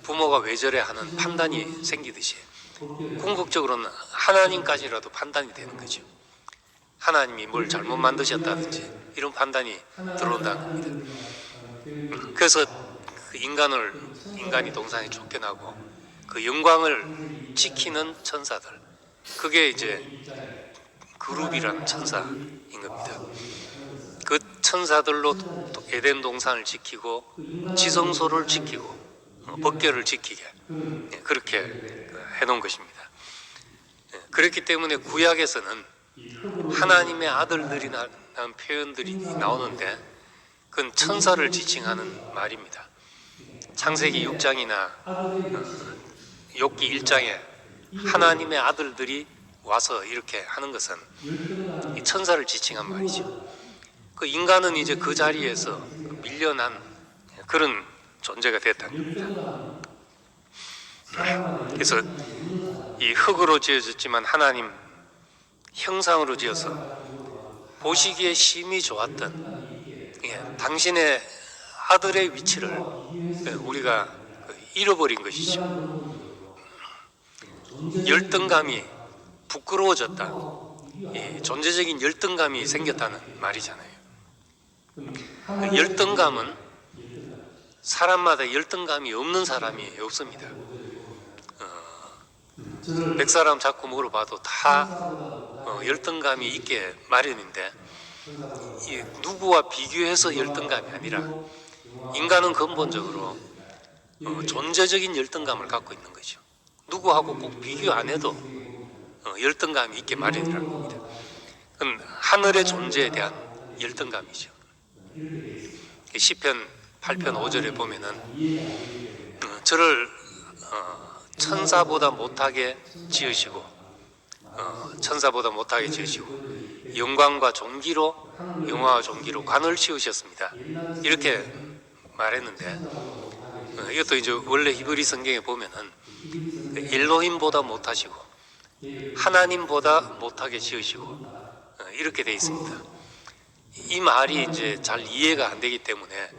[SPEAKER 1] 부모가 왜 저래 하는 판단이 생기듯이 궁극적으로는 하나님까지라도 판단이 되는 거죠. 하나님이 뭘 잘못 만드셨다든지 이런 판단이 들어온다는 겁니다. 그래서 그 인간이 동산에 쫓겨나고 그 영광을 지키는 천사들, 그게 이제 그룹이라는 천사인 겁니다. 그 천사들로 에덴 동산을 지키고 지성소를 지키고 법궤를 지키게 그렇게 해놓은 것입니다. 그렇기 때문에 구약에서는 하나님의 아들들이라는 표현들이 나오는데 그건 천사를 지칭하는 말입니다. 창세기 6장이나 욥기 1장에 하나님의 아들들이 와서 이렇게 하는 것은 이 천사를 지칭한 말이죠. 그 인간은 이제 그 자리에서 밀려난 그런 존재가 됐다는 겁니다. 그래서 이 흙으로 지어졌지만 하나님 형상으로 지어서 보시기에 심히 좋았던 당신의 아들의 위치를 우리가 잃어버린 것이죠. 열등감이 부끄러워졌다, 존재적인 열등감이 생겼다는 말이잖아요. 열등감은 사람마다 열등감이 없는 사람이 없습니다. 100사람 자꾸 물어봐도 다 열등감이 있게 마련인데, 누구와 비교해서 열등감이 아니라 인간은 근본적으로 존재적인 열등감을 갖고 있는 거죠. 누구하고 꼭 비교 안 해도 열등감이 있게 마련이라는 겁니다. 그건 하늘의 존재에 대한 열등감이죠. 시편 8편 5절에 보면은 저를 천사보다 못하게 지으시고 영광과 존귀로, 영화와 존귀로 관을 씌우셨습니다. 이렇게 말했는데, 이것도 이제 원래 히브리 성경에 보면은 엘로힘보다 못하시고 하나님보다 못하게 지으시고 이렇게 돼 있습니다. 이 말이 이제 잘 이해가 안 되기 때문에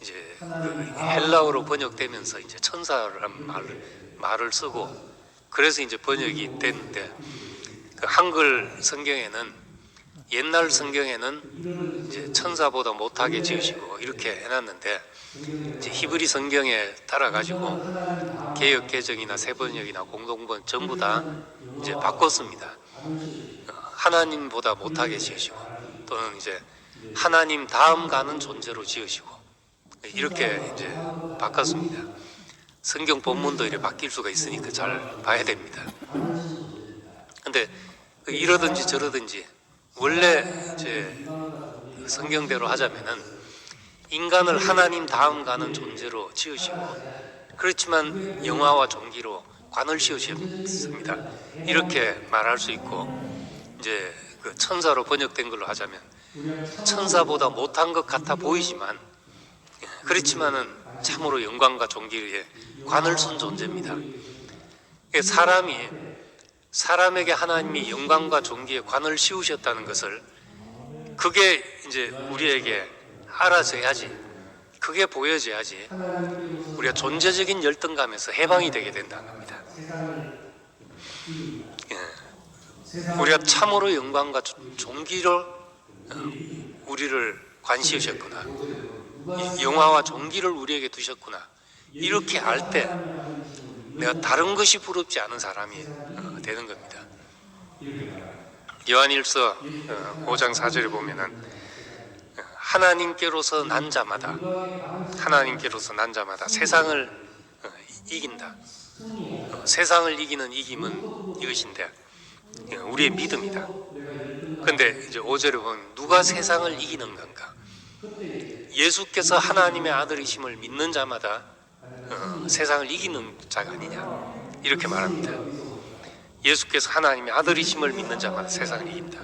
[SPEAKER 1] 이제 헬라어로 번역되면서 이제 천사라는 말을 쓰고, 그래서 이제 번역이 됐는데, 그 한글 성경에는, 옛날 성경에는 이제 천사보다 못하게 지으시고 이렇게 해놨는데, 이제 히브리 성경에 따라 가지고 개역 개정이나 새번역이나 공동번 전부 다 이제 바꿨습니다. 하나님보다 못하게 지으시고, 또는 이제 하나님 다음 가는 존재로 지으시고, 이렇게 이제 바꿨습니다. 성경 본문도 이렇게 바뀔 수가 있으니까 잘 봐야 됩니다. 근데 이러든지 저러든지 원래 이제 성경대로 하자면은 인간을 하나님 다음 가는 존재로 지으시고 그렇지만 영화와 종기로 관을 씌우셨습니다. 이렇게 말할 수 있고, 이제 그 천사로 번역된 걸로 하자면 천사보다 못한 것 같아 보이지만, 그렇지만은 참으로 영광과 존귀에 관을 쓴 존재입니다. 사람에게 하나님이 영광과 존귀에 관을 씌우셨다는 것을, 그게 이제 우리에게 알아져야지, 그게 보여져야지 우리가 존재적인 열등감에서 해방이 되게 된다는 겁니다. 우리가 참으로 영광과 존귀로 우리를 관시우셨구나, 영화와 존귀를 우리에게 두셨구나, 이렇게 알 때 내가 다른 것이 부럽지 않은 사람이 되는 겁니다. 요한일서 5장 4절에 보면은 하나님께로서 난 자마다 세상을 이긴다. 세상을 이기는 이김은 이것인데 우리의 믿음이다. 그런데 이제 5절에 보면 누가 세상을 이기는 건가? 예수께서 하나님의 아들이심을 믿는 자마다 세상을 이기는 자가 아니냐, 이렇게 말합니다. 예수께서 하나님의 아들이심을 믿는 자마다 세상을 이긴다.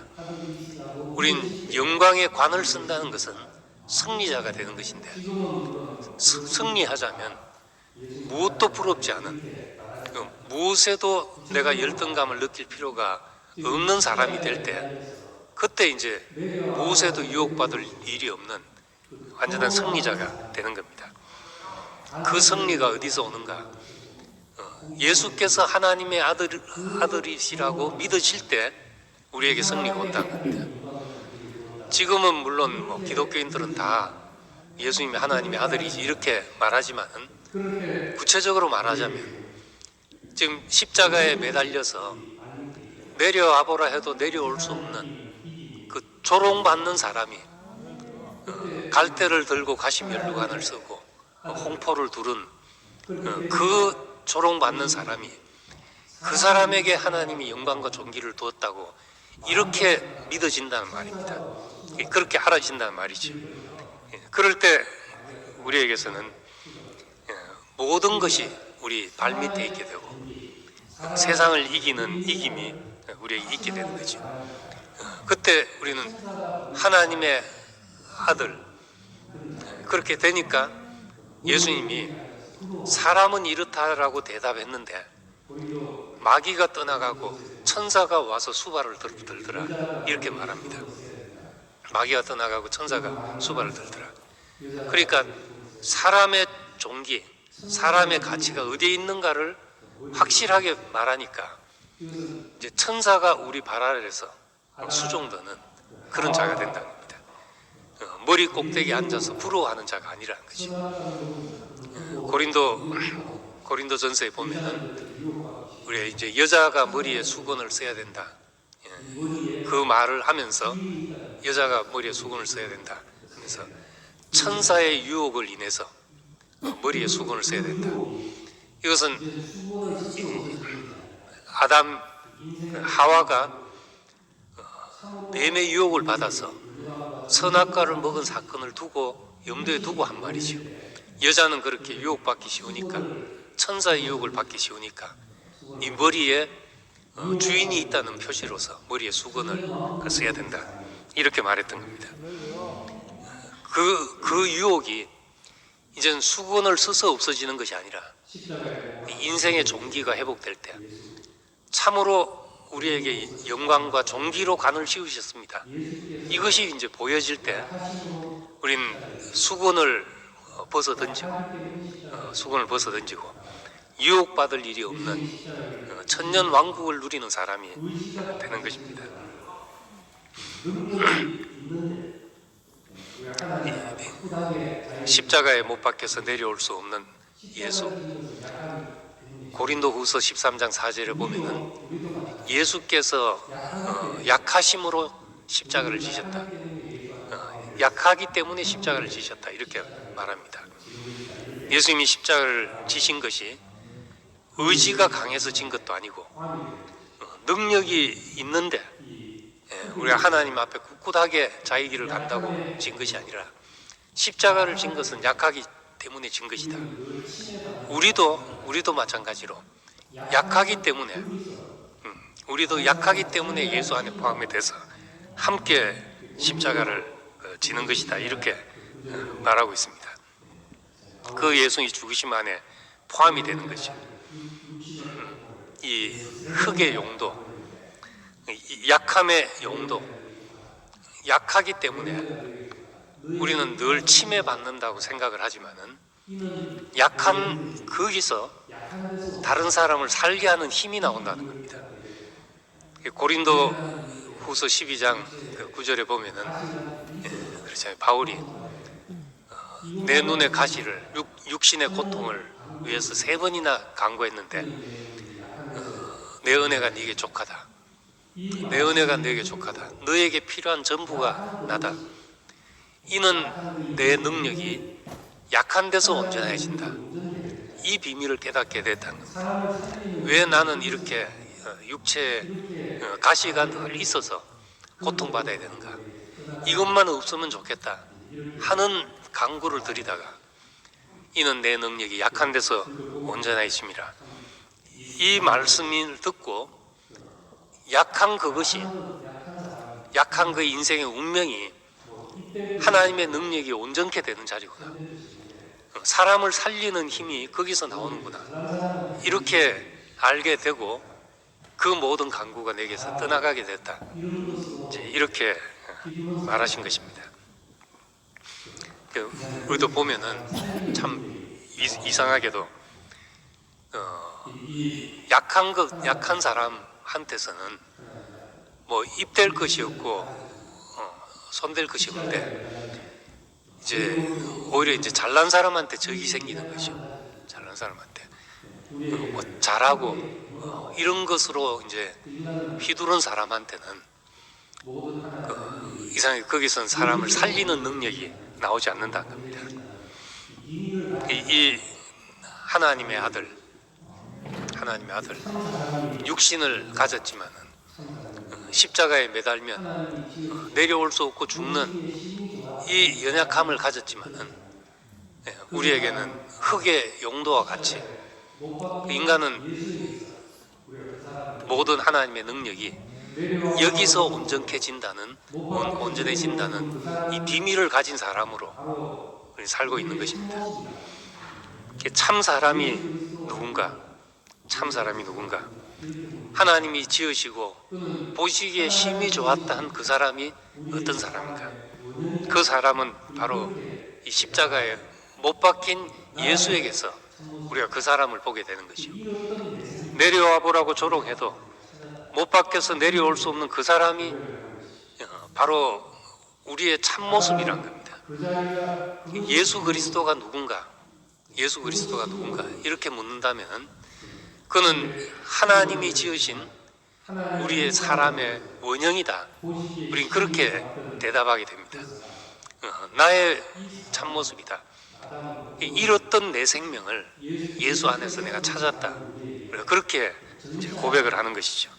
[SPEAKER 1] 우린 영광의 관을 쓴다는 것은 승리자가 되는 것인데, 승리하자면 무엇도 부럽지 않은, 무엇에도 내가 열등감을 느낄 필요가 없는 사람이 될 때, 그때 이제 무엇에도 유혹받을 일이 없는 완전한 승리자가 되는 겁니다. 그 승리가 어디서 오는가? 예수께서 하나님의 아들이시라고 믿으실 때 우리에게 승리가 온다는 겁니다. 지금은 물론 기독교인들은 다 예수님이 하나님의 아들이지 이렇게 말하지만은, 구체적으로 말하자면 지금 십자가에 매달려서 내려와 보라 해도 내려올 수 없는 그 조롱받는 사람이, 갈대를 들고 가시면류관을 쓰고 홍포를 두른 그 조롱받는 사람이, 그 사람에게 하나님이 영광과 존귀를 두었다고 이렇게 믿어진다는 말입니다. 그렇게 알아진다는 말이죠. 그럴 때 우리에게서는 모든 것이 우리 발밑에 있게 되고 세상을 이기는 이김이 우리에게 있게 되는 거죠. 그때 우리는 하나님의 아들, 그렇게 되니까 예수님이 사람은 이렇다라고 대답했는데 마귀가 떠나가고 천사가 와서 수발을 들더라, 이렇게 말합니다. 마귀가 떠나가고 천사가 수발을 들더라. 그러니까 사람의 존귀, 사람의 가치가 어디에 있는가를 확실하게 말하니까 이제 천사가 우리 발 아래에서 수종드는 그런 자가 된다는 겁니다. 머리 꼭대기에 앉아서 부러워하는 자가 아니라는 거죠. 고린도전서에 보면은 우리 이제 여자가 머리에 수건을 써야 된다, 그 말을 하면서 여자가 머리에 수건을 써야 된다 하면서 천사의 유혹을 인해서 머리에 수건을 써야 된다. 이것은 아담 하와가 뱀의 유혹을 받아서 선악과를 먹은 사건을 두고 염두에 두고 한 말이죠. 여자는 그렇게 유혹받기 쉬우니까, 천사의 유혹을 받기 쉬우니까 이 머리에 주인이 있다는 표시로서 머리에 수건을 써야 된다, 이렇게 말했던 겁니다. 그 유혹이 이제는 수건을 써서 없어지는 것이 아니라 인생의 존귀가 회복될 때 참으로 우리에게 영광과 존귀로 관을 씌우셨습니다. 이것이 이제 보여질 때 우린 수건을 벗어 던지고 유혹받을 일이 없는 천년 왕국을 누리는 사람이 되는 것입니다. 십자가에 못 박혀서 내려올 수 없는 예수, 고린도후서 13장 4절에 보면은 예수께서 약하심으로 십자가를 지셨다, 약하기 때문에 십자가를 지셨다, 이렇게 말합니다. 예수님이 십자가를 지신 것이 의지가 강해서 진 것도 아니고 능력이 있는데 우리가 하나님 앞에 꿋꿋하게 자기 길을 간다고 진 것이 아니라 십자가를 진 것은 약하기 때문에 진 것이다. 우리도 마찬가지로 약하기 때문에 우리도 약하기 때문에 예수 안에 포함이 돼서 함께 십자가를 지는 것이다. 이렇게 말하고 있습니다. 그 예수의 죽으심 안에 포함이 되는 것이 이 흙의 용도, 이 약함의 용도, 약하기 때문에 우리는 늘 침해받는다고 생각을 하지만은 약한 거기서 다른 사람을 살게 하는 힘이 나온다는 겁니다. 고린도 후서 12장 9절에 보면은 그렇잖아요. 바울이 내 눈의 가시를 육신의 고통을 위해서 3번이나 간구했는데 내 은혜가 네게 족하다. 내 은혜가 네게 족하다. 너에게 필요한 전부가 나다. 이는 내 능력이 약한 데서 온전해진다. 이 비밀을 깨닫게 됐다는 겁니다. 왜 나는 이렇게 육체에 가시가 늘 있어서 고통받아야 되는가? 이것만 없으면 좋겠다 하는 간구를 드리다가 이는 내 능력이 약한 데서 온전해짐이라. 이 말씀을 듣고 약한 그것이, 약한 그 인생의 운명이 하나님의 능력이 온전케 되는 자리구나. 사람을 살리는 힘이 거기서 나오는구나. 이렇게 알게 되고 그 모든 간구가 내게서 떠나가게 됐다. 이렇게 말하신 것입니다. 우리도 보면은 참 이상하게도 약한 사람한테서는 뭐 입댈 것이 없고 손댈 것이 없는데 이제 오히려 이제 잘난 사람한테 적이 생기는 것이죠. 잘난 사람한테 뭐 잘하고 이런 것으로 이제 휘두른 사람한테는 이상하게 거기서는 사람을 살리는 능력이 나오지 않는다는 겁니다. 이 하나님의 아들 육신을 가졌지만은 십자가에 매달면 내려올 수 없고 죽는 이 연약함을 가졌지만은 우리에게는 흙의 용도와 같이 인간은 모든 하나님의 능력이 여기서 온전해진다는 이 비밀을 가진 사람으로 살고 있는 것입니다. 참 사람이 누군가? 하나님이 지으시고 보시기에 심히 좋았다 한 그 사람이 어떤 사람인가? 그 사람은 바로 이 십자가에 못 박힌 예수에게서 우리가 그 사람을 보게 되는 것이요. 내려와 보라고 조롱해도 못 박혀서 내려올 수 없는 그 사람이 바로 우리의 참모습이란 겁니다. 예수 그리스도가 누군가? 이렇게 묻는다면 그는 하나님이 지으신 우리의 사람의 원형이다. 우린 그렇게 대답하게 됩니다. 나의 참모습이다. 잃었던 내 생명을 예수 안에서 내가 찾았다. 그렇게 고백을 하는 것이죠.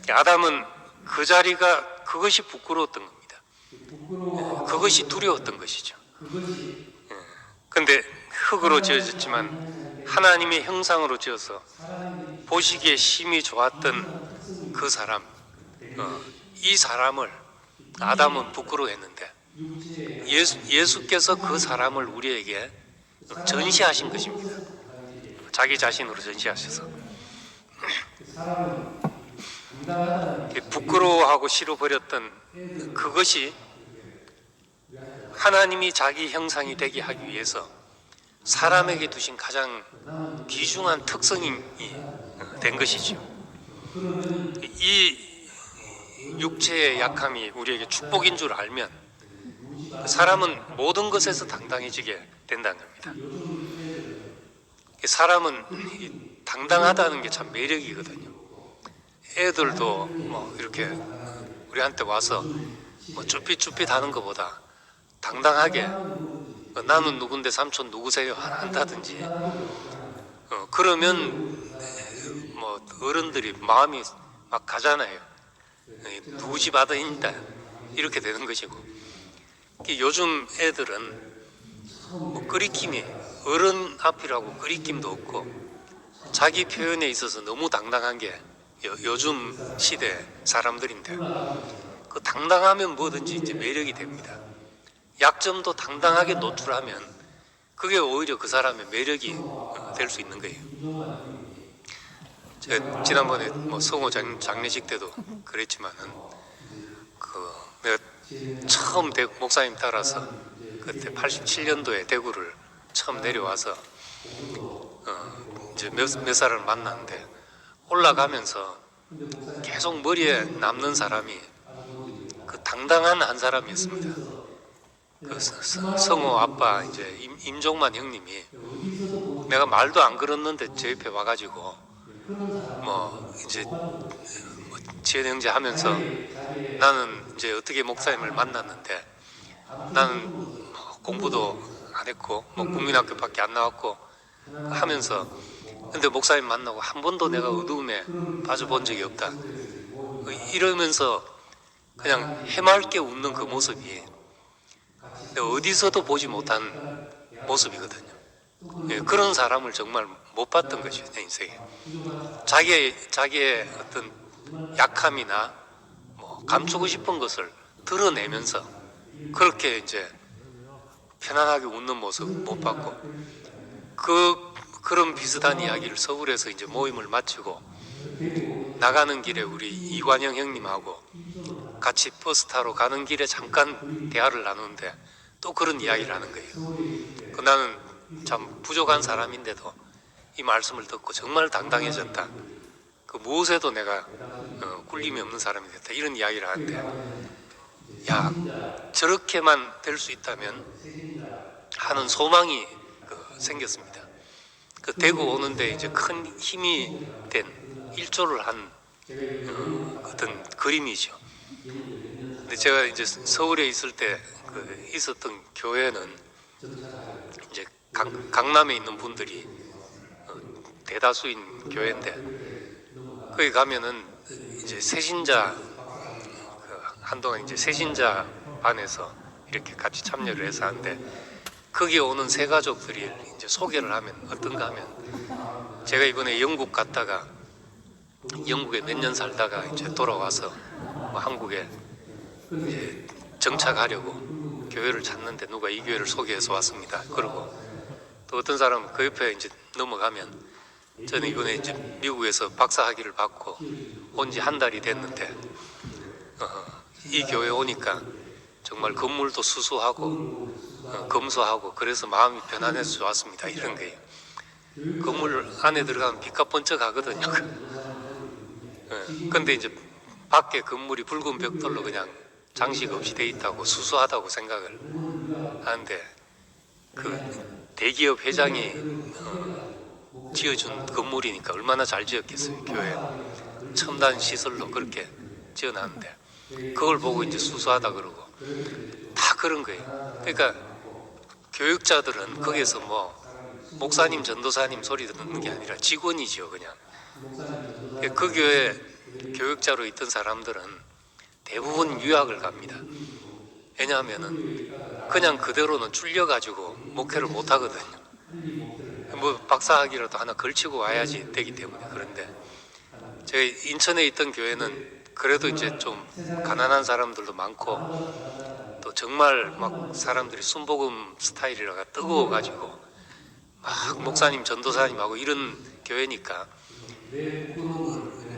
[SPEAKER 1] 아담은 그 자리가 그것이 부끄러웠던 겁니다. 그것이 두려웠던 것이죠. 그런데 흙으로 지어졌지만 하나님의 형상으로 지어서 보시기에 심히 좋았던 그 사람, 이 사람을 아담은 부끄러워했는데 예수께서 그 사람을 우리에게 전시하신 것입니다. 자기 자신으로 전시하셔서 부끄러워하고 싫어버렸던 그것이 하나님이 자기 형상이 되게 하기 위해서 사람에게 두신 가장 귀중한 특성이 된 것이죠. 이 육체의 약함이 우리에게 축복인 줄 알면 사람은 모든 것에서 당당해지게 된다는 겁니다. 사람은 당당하다는 게 참 매력이거든요. 애들도 뭐 이렇게 우리한테 와서 뭐 쭈삣쭈삣 하는 것보다 당당하게 나는 누군데 삼촌 누구세요? 한다든지 그러면 뭐 어른들이 마음이 막 가잖아요. 누구 집 아들인다 이렇게 되는 것이고 요즘 애들은 끓이킴이 어른 앞이라고 끓이킴도 없고 자기 표현에 있어서 너무 당당한 게 요즘 시대 사람들인데 그 당당하면 뭐든지 이제 매력이 됩니다. 약점도 당당하게 노출하면 그게 오히려 그 사람의 매력이 될 수 있는 거예요. 제가 지난번에 뭐 성호 장례식 때도 그랬지만은 내가 처음 목사님 따라서 그때 87년도에 대구를 처음 내려와서 이제 몇 사람을 만났는데 올라가면서 계속 머리에 남는 사람이 그 당당한 한 사람이었습니다. 그 성호 아빠 이제 임종만 형님이 내가 말도 안 걸었는데 제 옆에 와가지고 뭐 이제 지연 형제 하면서 나는 이제 어떻게 목사님을 만났는데 나는 뭐 공부도 안 했고 뭐 국민학교밖에 안 나왔고 하면서 근데 목사님 만나고 한 번도 내가 어두움에 빠져본 적이 없다 이러면서 그냥 해맑게 웃는 그 모습이 어디서도 보지 못한 모습이거든요. 예, 그런 사람을 정말 못 봤던 것이죠, 내 인생에. 자기의 어떤 약함이나 뭐 감추고 싶은 것을 드러내면서 그렇게 이제 편안하게 웃는 모습 못 봤고 그런 비슷한 이야기를 서울에서 이제 모임을 마치고 나가는 길에 우리 이관영 형님하고 같이 버스 타러 가는 길에 잠깐 대화를 나누는데 또 그런 이야기를 하는 거예요. 나는 참 부족한 사람인데도 이 말씀을 듣고 정말 당당해졌다. 그 무엇에도 내가 꿀림이 없는 사람이 됐다. 이런 이야기를 하는데 야 저렇게만 될 수 있다면 하는 소망이 생겼습니다. 그 대구 오는데 이제 큰 힘이 된 일조를 한 어떤 그림이죠. 근데 제가 이제 서울에 있을 때 있었던 교회는 이제 강남에 있는 분들이 대다수인 교회인데 거기 가면은 이제 새신자 한동안 이제 새신자 반에서 이렇게 같이 참여를 해서 하는데 거기 오는 새 가족들이 이제 소개를 하면 어떤가 하면 제가 이번에 영국 갔다가 영국에 몇 년 살다가 이제 돌아와서 뭐 한국에 이제 정착하려고 교회를 찾는데 누가 이 교회를 소개해서 왔습니다. 그러고 또 어떤 사람은 그 옆에 이제 넘어가면 저는 이번에 이제 미국에서 박사학위를 받고 온 지 한 달이 됐는데 이 교회 오니까 정말 건물도 수수하고 검소하고 그래서 마음이 편안해서 좋았습니다. 이런 거예요. 건물 안에 들어가면 빛가 번쩍하거든요. 근데 이제 밖에 건물이 붉은 벽돌로 그냥 장식 없이 돼 있다고 수수하다고 생각을 하는데 그 대기업 회장이 지어준 건물이니까 얼마나 잘 지었겠어요. 교회 첨단 시설로 그렇게 지어놨는데 그걸 보고 이제 수수하다 그러고 다 그런 거예요. 그러니까 교육자들은 거기서 뭐 목사님 전도사님 소리 듣는 게 아니라 직원이죠. 그냥 그 교회 교육자로 있던 사람들은 대부분 유학을 갑니다. 왜냐하면은 그냥 그대로는 쫄려가지고 목회를 못 하거든요. 뭐 박사학위라도 하나 걸치고 와야지 되기 때문에. 그런데 제가 인천에 있던 교회는 그래도 이제 좀 가난한 사람들도 많고 또 정말 막 사람들이 순복음 스타일이라가 뜨거워가지고 막 목사님 전도사님하고 이런 교회니까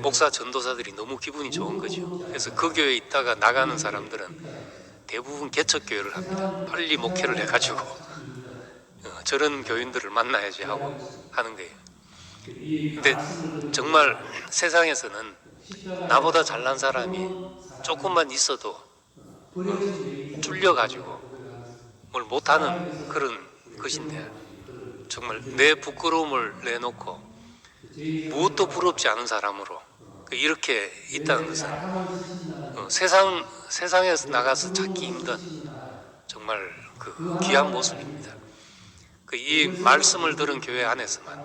[SPEAKER 1] 목사 전도사들이 너무 기분이 좋은 거죠. 그래서 그 교회에 있다가 나가는 사람들은 대부분 개척교회를 합니다. 빨리 목회를 해가지고 저런 교인들을 만나야지 하고 하는 거예요. 근데 정말 세상에서는 나보다 잘난 사람이 조금만 있어도 쫄려가지고 뭘 못하는 그런 것인데 정말 내 부끄러움을 내놓고 무엇도 부럽지 않은 사람으로 이렇게 있다는 것은 세상에서 나가서 찾기 힘든 정말 그 귀한 모습입니다. 이 말씀을 들은 교회 안에서만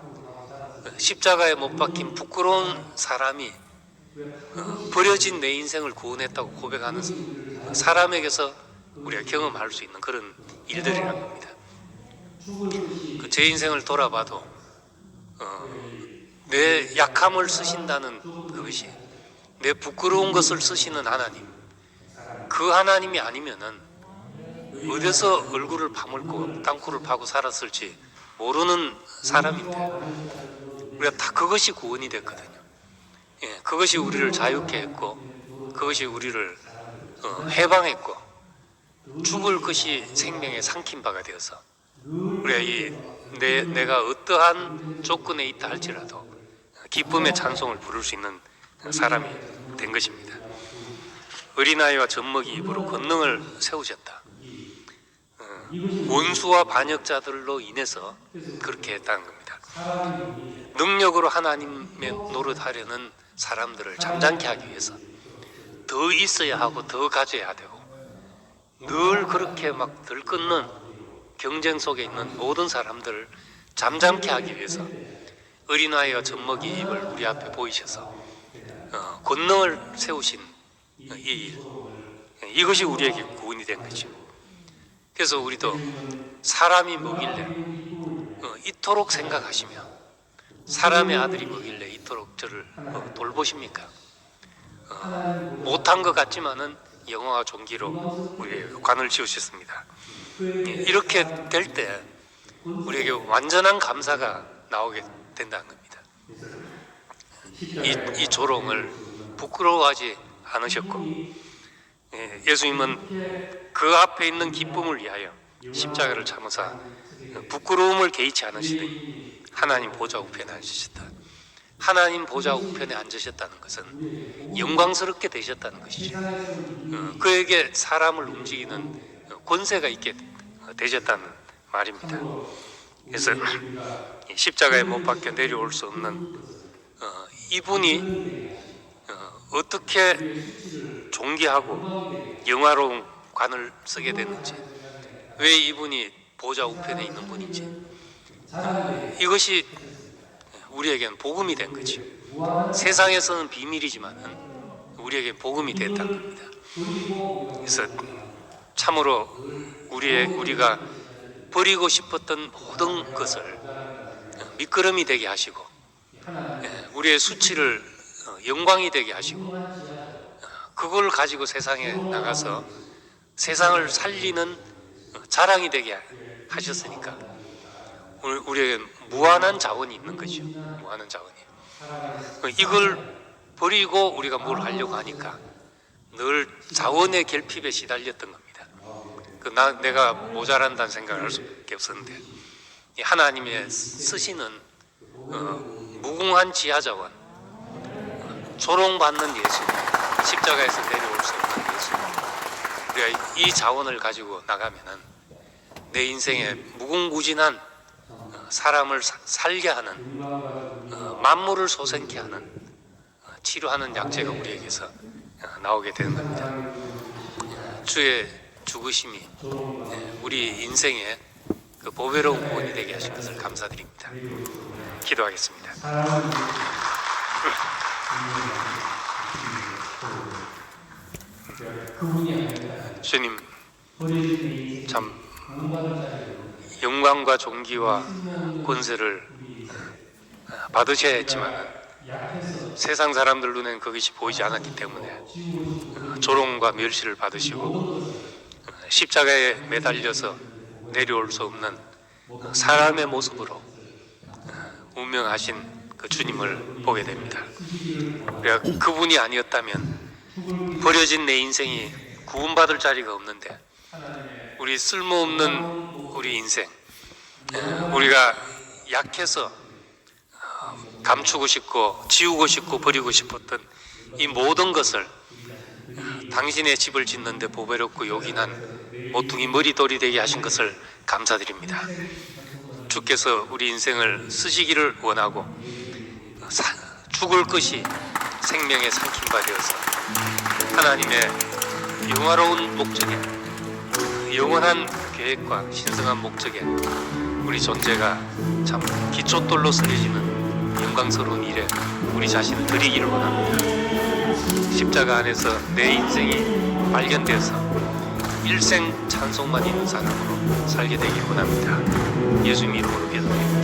[SPEAKER 1] 십자가에 못 박힌 부끄러운 사람이 버려진 내 인생을 구원했다고 고백하는 사람에게서 우리가 경험할 수 있는 그런 일들이란 겁니다. 그 제 인생을 돌아봐도 내 약함을 쓰신다는 그것이, 내 부끄러운 것을 쓰시는 하나님, 그 하나님이 아니면은 어디서 얼굴을 파물고 땅굴을 파고 살았을지 모르는 사람인데, 우리가 다 그것이 구원이 됐거든요. 예, 그것이 우리를 자유케 했고, 그것이 우리를 해방했고, 죽을 것이 생명의 삼킨 바가 되어서 우리가 내가 어떠한 조건에 있다 할지라도 기쁨의 찬송을 부를 수 있는 사람이 된 것입니다. 어린아이와 젖먹이 입으로 권능을 세우셨다. 원수와 반역자들로 인해서 그렇게 했다는 겁니다. 능력으로 하나님의 노릇하려는 사람들을 잠잠케 하기 위해서 더 있어야 하고 더 가져야 되고, 늘 그렇게 막 들끓는 경쟁 속에 있는 모든 사람들을 잠잠케 하기 위해서 어린아이와 젖먹이 입을 우리 앞에 보이셔서 권능을 세우신 이 일, 이것이 우리에게 구원이 된 거죠. 그래서 우리도 사람이 뭐길래 이토록 생각하시며 사람의 아들이 뭐길래 이토록 저를 돌보십니까? 못한 것 같지만은 영광과 존귀로 우리에게 관을 지으셨습니다. 이렇게 될 때 우리에게 완전한 감사가 나오게 된다는 겁니다. 이 조롱을 부끄러워하지 않으셨고, 예수님은 그 앞에 있는 기쁨을 위하여 십자가를 참으사 부끄러움을 개의치 않으시더니 하나님 보좌 우편에 앉으셨다. 하나님 보좌 우편에 앉으셨다는 것은 영광스럽게 되셨다는 것이죠. 그에게 사람을 움직이는 권세가 있게 되셨다는 말입니다. 그래서 십자가에 못 박혀 내려올 수 없는 이분이 어떻게 존귀하고 영화로운 관을 쓰게 됐는지, 왜 이분이 보좌 우편에 있는 분인지, 이것이 우리에게는 복음이 된 거죠. 세상에서는 비밀이지만 우리에게 복음이 됐다는 겁니다. 그래서 참으로 우리가 버리고 싶었던 모든 것을 미끄럼이 되게 하시고, 우리의 수치를 영광이 되게 하시고, 그걸 가지고 세상에 나가서 세상을 살리는 자랑이 되게 하셨으니까 우리에게 무한한 자원이 있는 거죠. 무한한 자원이. 이걸 버리고 우리가 뭘 하려고 하니까 늘 자원의 결핍에 시달렸던 겁니다. 내가 모자란다는 생각을 할 수밖에 없었는데, 하나님의 쓰시는 무궁한 지하자원, 조롱받는 예수, 십자가에서 내려올 수 없는 예수, 우리가 이 자원을 가지고 나가면은 내 인생에 무궁무진한 사람을 살게 하는, 만물을 솟아나게 하는, 치료하는 약재가 우리에게서 나오게 되는 겁니다. 주의 죽으심이 우리 인생에 그 보배로운 구원이 되게 하신 것을 감사드립니다. 기도하겠습니다. 주님, 참 영광과 존귀와 권세를 받으셔야 했지만 세상 사람들 눈엔 그것이 보이지 않았기 때문에 조롱과 멸시를 받으시고 십자가에 매달려서 내려올 수 없는 사람의 모습으로 운명하신 그 주님을 보게 됩니다. 그러니까 그분이 아니었다면 버려진 내 인생이 구원받을 자리가 없는데, 우리 쓸모없는 우리 인생, 우리가 약해서 감추고 싶고 지우고 싶고 버리고 싶었던 이 모든 것을 당신의 집을 짓는데 보배롭고 요긴한 모퉁이 머리돌이 되게 하신 것을 감사드립니다. 주께서 우리 인생을 쓰시기를 원하고 죽을 것이 생명의 삼킨 바 되어서 하나님의 영화로운 목적에, 영원한 계획과 신성한 목적에 우리 존재가 참 기초돌로 쓰여지는 영광스러운 일에 우리 자신을 드리기를 원합니다. 십자가 안에서 내 인생이 발견되어서 일생 찬송만 있는 사람으로 살게 되길 원합니다. 예수님 이름으로 기도드립니다.